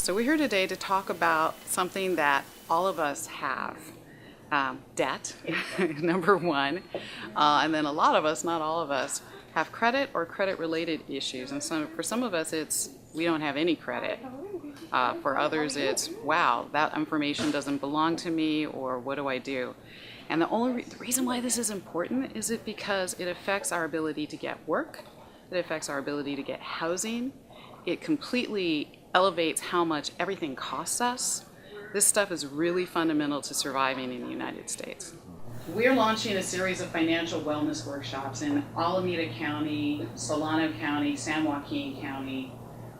So we're here today to talk about something that all of us have. Debt, number one. And then a lot of us, not all of us, have credit or credit-related issues. And so for some of us, it's we don't have any credit. For others, it's, wow, that information doesn't belong to me, or what do I do? And the reason why this is important is because it affects our ability to get work, it affects our ability to get housing, it completely elevates how much everything costs us. This stuff is really fundamental to surviving in the United States. We're launching a series of financial wellness workshops in Alameda County, Solano County, San Joaquin County,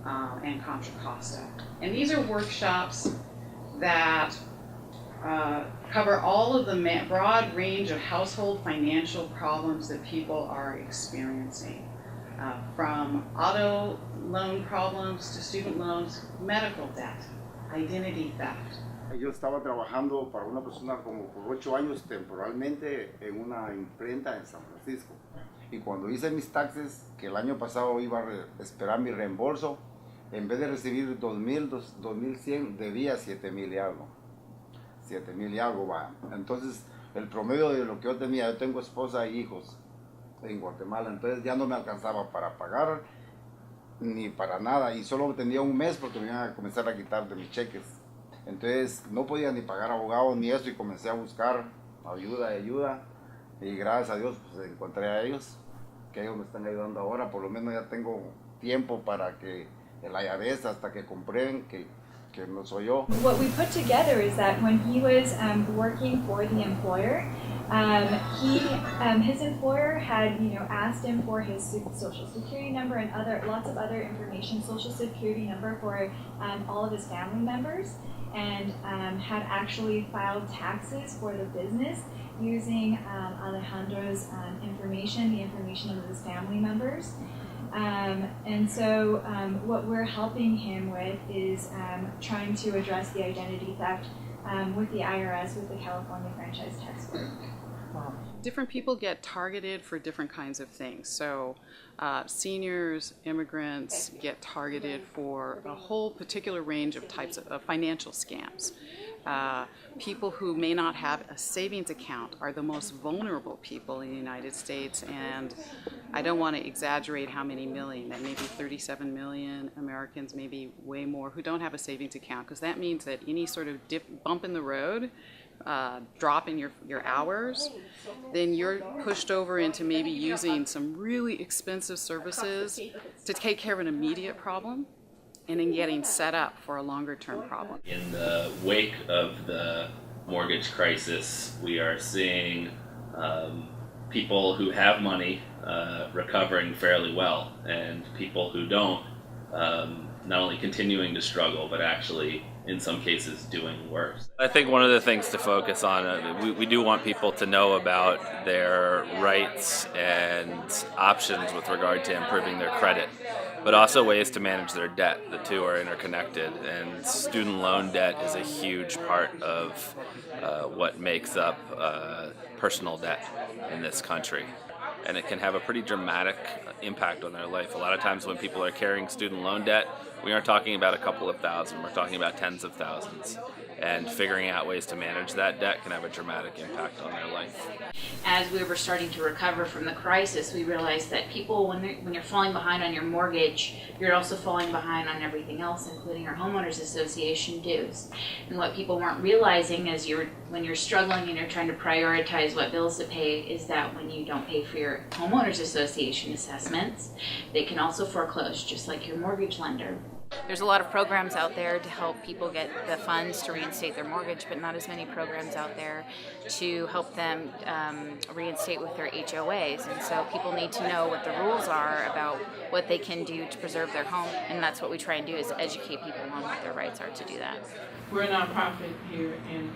and Contra Costa. And these are workshops that cover all of the broad range of household financial problems that people are experiencing, from auto loan problems to student loans, medical debt, identity theft. Yo estaba trabajando para una persona como por 8 años temporalmente en una imprenta en San Francisco. Y cuando hice mis taxes, que el año pasado iba a esperar mi reembolso, en vez de recibir 2,100, debía 7,000 y algo. 7,000 y algo va. Entonces, el promedio de lo que yo tenía, yo tengo esposa y hijos en Guatemala, entonces ya no me alcanzaba para pagar ni para nada. Y solo tenía un mes porque me iban a comenzar a quitar de mis cheques. Entonces, no podía ni pagar abogados ni eso y comencé a buscar ayuda. Y gracias a Dios, pues encontré a ellos, que ellos me están ayudando ahora. Por lo menos ya tengo tiempo para que el IRS hasta que comprueben que no soy yo. What we put together is that when he was working for the employer, his employer had asked him for his social security number and lots of other information, social security number for all of his family members, and had actually filed taxes for the business using Alejandro's information, the information of his family members. And so what we're helping him with is trying to address the identity theft with the IRS, with the California Franchise Tax Board. Different people get targeted for different kinds of things. So seniors, immigrants get targeted for a whole particular range of types of financial scams. People who may not have a savings account are the most vulnerable people in the United States, and I don't want to exaggerate how many million, that maybe 37 million Americans, maybe way more, who don't have a savings account, because that means that any sort of bump in the road, drop in your hours, then you're pushed over into maybe using some really expensive services to take care of an immediate problem, and then getting set up for a longer term problem. In the wake of the mortgage crisis, we are seeing people who have money recovering fairly well, and people who don't not only continuing to struggle, but actually in some cases doing worse. I think one of the things to focus on, we do want people to know about their rights and options with regard to improving their credit, but also ways to manage their debt. The two are interconnected, and student loan debt is a huge part of what makes up personal debt in this country. And it can have a pretty dramatic impact on their life. A lot of times when people are carrying student loan debt, we aren't talking about a couple of thousand, we're talking about tens of thousands. And figuring out ways to manage that debt can have a dramatic impact on their life. As we were starting to recover from the crisis, we realized that people, when you're falling behind on your mortgage, you're also falling behind on everything else, including your homeowners association dues. And what people weren't realizing is when you're struggling and you're trying to prioritize what bills to pay, is that when you don't pay for your homeowners association assessments, they can also foreclose, just like your mortgage lender. There's a lot of programs out there to help people get the funds to reinstate their mortgage, but not as many programs out there to help them reinstate with their HOAs. And so people need to know what the rules are about what they can do to preserve their home, and that's what we try and do, is educate people on what their rights are to do that. We're a nonprofit here in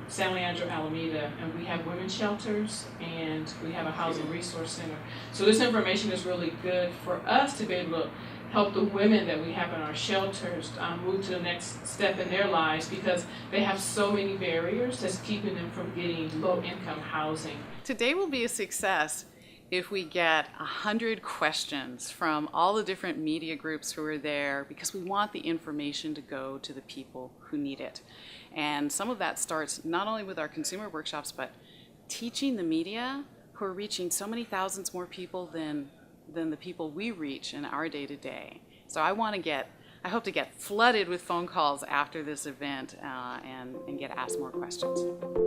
San Leandro, Alameda, and we have women's shelters and we have a housing resource center. So this information is really good for us to be able to help the women that we have in our shelters move to the next step in their lives, because they have so many barriers that's keeping them from getting low-income housing. Today will be a success if we get 100 questions from all the different media groups who are there, because we want the information to go to the people who need it. And some of that starts not only with our consumer workshops, but teaching the media, who are reaching so many thousands more people than the people we reach in our day-to-day. So I hope to get flooded with phone calls after this event and get asked more questions.